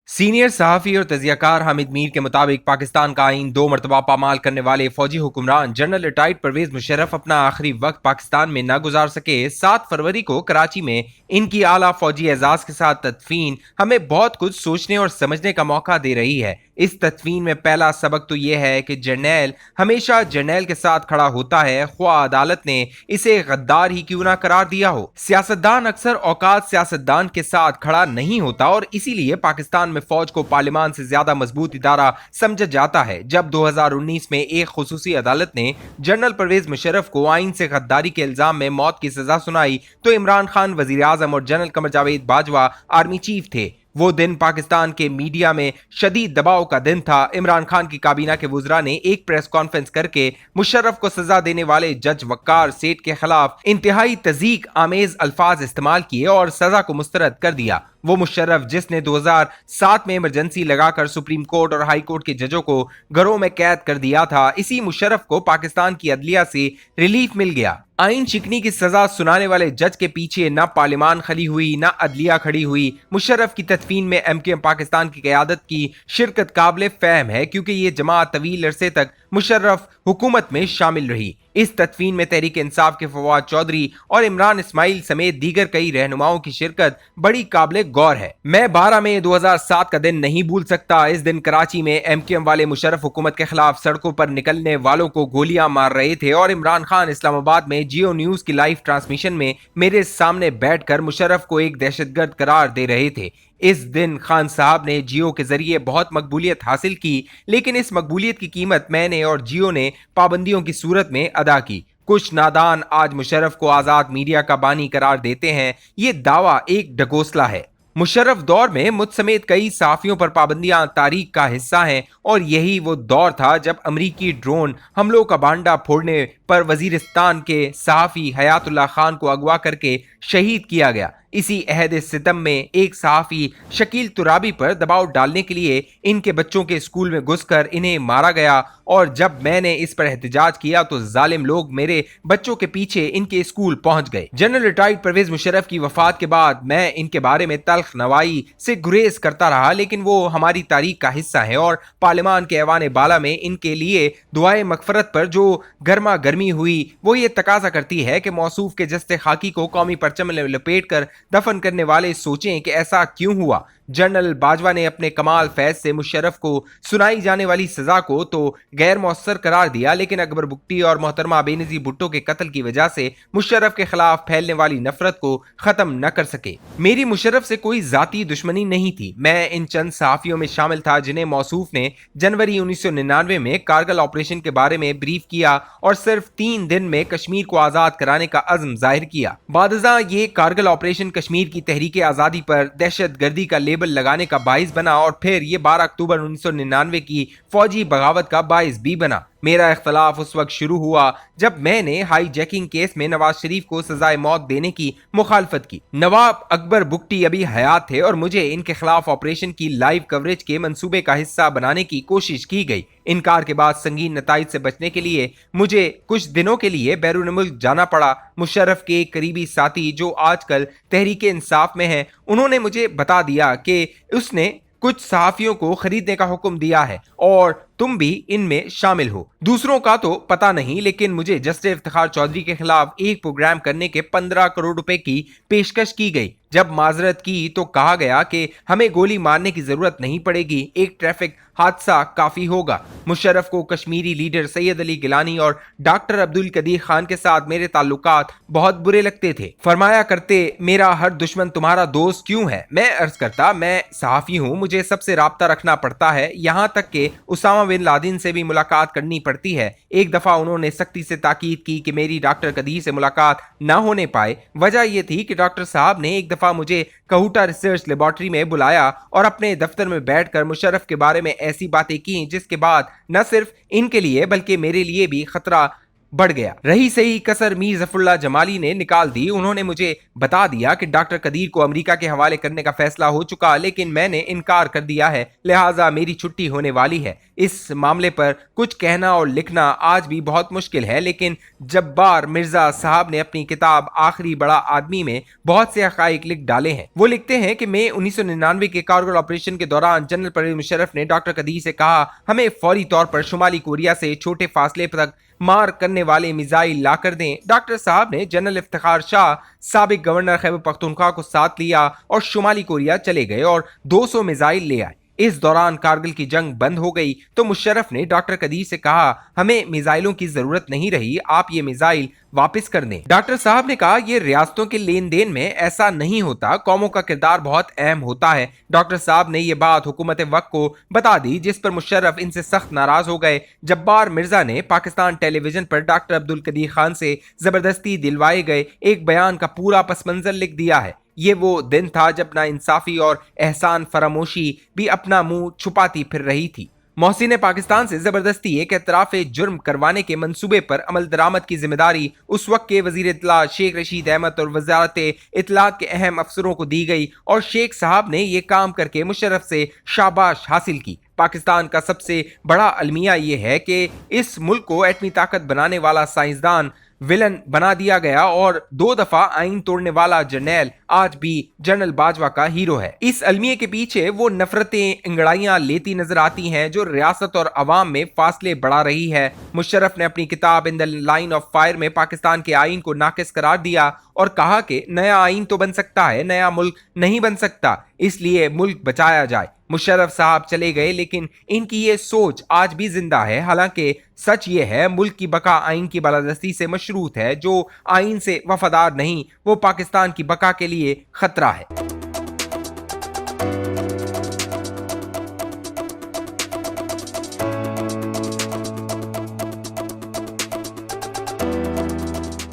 Senior सहाफ़ी और तजियाकार हामिद मीर के मुताबिक पाकिस्तान का आइन 2 मरतबा पामाल करने वाले फौजी हुक्मरान जनरल रिटायर्ड परवेज मुशर्रफ अपना आखिरी वक्त पाकिस्तान में न गुजार सके। 7 फरवरी को कराची में इनकी आला फौजी एजाज के साथ तदफीन हमें बहुत कुछ सोचने और समझने का मौका दे रही है। इस तदफीन में पहला सबक तो यह है कि जर्नैल हमेशा जर्नैल के साथ खड़ा होता है, ख्वाह अदालत ने इसे गद्दार ही क्यों ना करार दिया हो। सियासतदान अक्सर औकात सियासतदान के साथ खड़ा नहीं होता और इसीलिए पाकिस्तान में फौज को पार्लियामान से ज्यादा मजबूत इदारा समझा जाता है। जब 2019 में एक खुसूसी अदालत ने जनरल परवेज मुशर्रफ को आइन से गद्दारी के इल्जाम में मौत की सजा सुनाई तो इमरान खान वजीर आजम और general Qamar Javed Bajwa army chief थे। वो दिन पाकिस्तान के मीडिया में शदीद दबाव का दिन था। इमरान खान की काबीना के वुज़रा ने एक प्रेस कॉन्फ्रेंस करके मुशर्रफ को सजा देने वाले जज वक्कार सेठ के खिलाफ इंतहाई तज़ीक आमेज अल्फाज इस्तेमाल किए और सजा को मुस्तरद कर दिया। वो मुशर्रफ जिसने 2007 में इमरजेंसी लगाकर सुप्रीम कोर्ट और हाई कोर्ट के जजों को घरों में कैद कर दिया था, इसी मुशर्रफ को पाकिस्तान की अदलिया से रिलीफ मिल गया। आइन शिकनी की सजा सुनाने वाले जज के पीछे न पार्लियामान खड़ी हुई न अदलिया खड़ी हुई। मुशर्रफ की तदफीन में MKM पाकिस्तान की क़यादत की शिरकत काबिल फहम है क्योंकि ये जमात तवील अरसे तक मुशर्रफ हुकूमत में शामिल रही। इस तदफीन में तहरीक इंसाफ के फवाद चौधरी और इमरान इस्माइल समेत दीगर कई रहनुमाओं की शिरकत बड़ी काबिल गौर है। मैं 12 मई 2007 का दिन नहीं भूल सकता। इस दिन कराची में MKM वाले मुशर्रफ हुकूमत के खिलाफ सड़कों पर निकलने वालों को गोलियां मार रहे थे और इमरान खान इस्लामाबाद में जियो न्यूज की लाइव ट्रांसमिशन में मेरे सामने बैठकर मुशर्रफ को एक दहशतगर्द करार दे रहे थे। इस दिन खान साहब ने जियो के जरिए बहुत मकबूलियत हासिल की, लेकिन इस मकबूलियत की कीमत मैंने और जियो ने पाबंदियों की सूरत में अदा की। कुछ नादान आज मुशर्रफ को आजाद मीडिया का बानी करार देते हैं। ये दावा एक ढकोसला है। मुशर्रफ दौर में मुझ समेत कई सहाफियों पर पाबंदियां तारीख का हिस्सा हैं और यही वो दौर था जब अमरीकी ड्रोन हमलों का बांडा फोड़ने पर वजीरिस्तान के सहाफी हयातुल्लाह खान को अगवा करके शहीद किया गया। इसी अहद सितम में एक सहाफी शकील तुराबी पर दबाव डालने के लिए इनके बच्चों के स्कूल में घुसकर इन्हें मारा गया और जब मैंने इस पर एहतजाज किया तो जालिम लोग मेरे बच्चों के पीछे इनके स्कूल पहुंच गए। जनरल रिटायर्ड परवेज मुशर्रफ की वफात के बाद मैं इनके बारे में तल्ख नवाई से गुरेज करता रहा, लेकिन वो हमारी तारीख का हिस्सा है और पार्लियामान के ऐवान बाला में इनके लिए दुआए मगफरत पर जो गर्मा गर्मी हुई वो ये तकाजा करती है कि मौसूफ के जस्ते खाकी को कौमी परचम में लपेट कर दफन करने वाले सोचें कि ऐसा क्यों हुआ। जनरल बाजवा ने अपने कमाल फैज से मुशर्रफ को सुनाई जाने वाली सजा को तो गैर मौसर करार दिया, लेकिन अकबर बुगटी और मोहतरमा बेनजीर भुट्टो के कत्ल की वजह से मुशर्रफ के खिलाफ फैलने वाली नफरत को खत्म न कर सके। मेरी मुशर्रफ से कोई जाती दुश्मनी नहीं थी। मैं इन चंद सहाफियों में शामिल था जिन्हें मौसूफ ने जनवरी 1999 में कारगिल ऑपरेशन के बारे में ब्रीफ किया और सिर्फ 3 दिन में कश्मीर को आजाद कराने का अज़्म जाहिर किया। बादशाह ये कारगिल ऑपरेशन कश्मीर की तहरीक आज़ादी पर दहशत गर्दी का लेबल लगाने का बाइस बना और फिर ये 12 अक्टूबर 1999 की फौजी बगावत का बाइस भी बना। मेरा इख्तलाफ उस वक्त शुरू हुआ जब मैंने हाई जैकिंग केस में नवाज शरीफ को सजाए मौत देने की मुखालफत की। नवाब अकबर बुगटी अभी हयात थे और मुझे इनके खिलाफ ऑपरेशन की लाइव कवरेज के मंसूबे का हिस्सा बनाने की कोशिश की गई। इनकार के बाद संगीन नताइज से बचने के लिए मुझे कुछ दिनों के लिए बैरून मुल्क जाना पड़ा। मुशर्रफ के एक करीबी साथी जो आजकल तहरीक इंसाफ में हैं, उन्होंने मुझे बता दिया कि उसने कुछ सहाफियों को खरीदने का हुक्म दिया है और तुम भी इनमें शामिल हो। दूसरों का तो पता नहीं, लेकिन मुझे जस्टिस इफ्तिखार चौधरी के खिलाफ एक प्रोग्राम करने के 15 करोड़ रुपए की पेशकश की गई। जब माजरत की तो कहा गया कि हमें गोली मारने की जरूरत नहीं पड़ेगी, एक ट्रैफिक हादसा काफी होगा। मुशर्रफ को कश्मीरी लीडर सैयद अली गिलानी और डॉक्टर अब्दुल कदीर खान के साथ मेरे ताल्लुकात बहुत बुरे लगते थे। फरमाया करते, मेरा हर दुश्मन तुम्हारा दोस्त क्यों है। मैं अर्ज करता, मैं सहाफी हूँ, मुझे सबसे राब्ता रखना पड़ता है, यहाँ तक कि उसामा बिन लादेन से भी मुलाकात करनी पड़ती है। एक दफा उन्होंने सख्ती से ताकीद की कि मेरी डॉक्टर कदीर से मुलाकात न होने पाए। वजह यह थी कि डॉक्टर साहब ने एक दफा मुझे कहूटा रिसर्च लेबोरेटरी में बुलाया और अपने दफ्तर में बैठकर मुशर्रफ के बारे में ऐसी बातें की जिसके बाद न सिर्फ इनके लिए बल्कि मेरे लिए भी खतरा बढ़ गया। रही सही कसर मीर जफरुल्लाह जमाली ने निकाल दी। उन्होंने मुझे बता दिया कि डॉक्टर कदीर को अमेरिका के हवाले करने का फैसला हो चुका, लेकिन मैंने इनकार कर दिया है, लिहाजा मेरी छुट्टी होने वाली है। इस मामले पर कुछ कहना और लिखना आज भी बहुत मुश्किल है, लेकिन जब्बार मिर्जा साहब ने अपनी किताब आखिरी बड़ा आदमी में बहुत से हकाइक लिख डाले हैं। वो लिखते हैं कि मई 1999 के कारगिल ऑपरेशन के दौरान जनरल परवेज मुशर्रफ ने डॉक्टर कदीर से कहा, हमें फौरी तौर पर शुमाली कोरिया से छोटे फासले तक मार करने वाले मिसाइल ला कर दें। डॉक्टर साहब ने जनरल इफ्तिखार शाह, साबिक गवर्नर खैबर पख्तूनख्वा को साथ लिया और शुमाली कोरिया चले गए और 200 मिसाइल ले आए। इस दौरान कारगिल की जंग बंद हो गई तो मुशर्रफ ने डॉक्टर कदीर से कहा, हमें मिसाइलों की जरूरत नहीं रही, आप ये मिसाइल वापस कर दें। डॉक्टर साहब ने कहा, ये रियासतों के लेन देन में ऐसा नहीं होता, कौमों का किरदार बहुत अहम होता है। डॉक्टर साहब ने ये बात हुकूमत वक्त को बता दी, जिस पर मुशर्रफ इनसे सख्त नाराज हो गए। जब्बार मिर्जा ने पाकिस्तान टेलीविजन पर डॉक्टर अब्दुल कदीर खान से जबरदस्ती दिलवाए गए एक बयान का पूरा पस मंजर लिख दिया है। ये वो दिन था जब नाइंसाफी और एहसान फरामोशी भी अपना मुंह छुपाती फिर रही थी। मोहसिन ने पाकिस्तान से जबरदस्ती एक एतराफ जुर्म करवाने के मंसूबे पर अमल दरामद की जिम्मेदारी उस वक्त के वजीर इत्तला शेख रशीद अहमद और वजारत इत्तलात के अहम अफसरों को दी गई और शेख साहब ने ये काम करके मुशर्रफ से शाबाश हासिल की। पाकिस्तान का सबसे बड़ा अलमिया ये है कि इस मुल्क को एटमी ताकत बनाने वाला साइंसदान विलन बना दिया गया और 2 दफा आइन तोड़ने वाला जर्नैल आज भी जनरल बाजवा का हीरो है। इस अलमिये के पीछे वो नफरतें अंगड़ाइयां लेती नजर आती हैं जो रियासत और अवाम में फासले बढ़ा रही है। मुशर्रफ ने अपनी किताब in the line of fire में पाकिस्तान के आइन को नाकिस करार दिया और कहा कि नया आइन तो बन सकता है, नया मुल्क नहीं बन सकता, इसलिए मुल्क बचाया जाए। मुशर्रफ साहब चले गए, लेकिन इनकी ये सोच आज भी जिंदा है। हालांकि सच ये है, मुल्क की बका आइन की बालादस्ती से मशरूत है। जो आइन से वफादार नहीं, वो पाकिस्तान की बका के लिए खतरा है।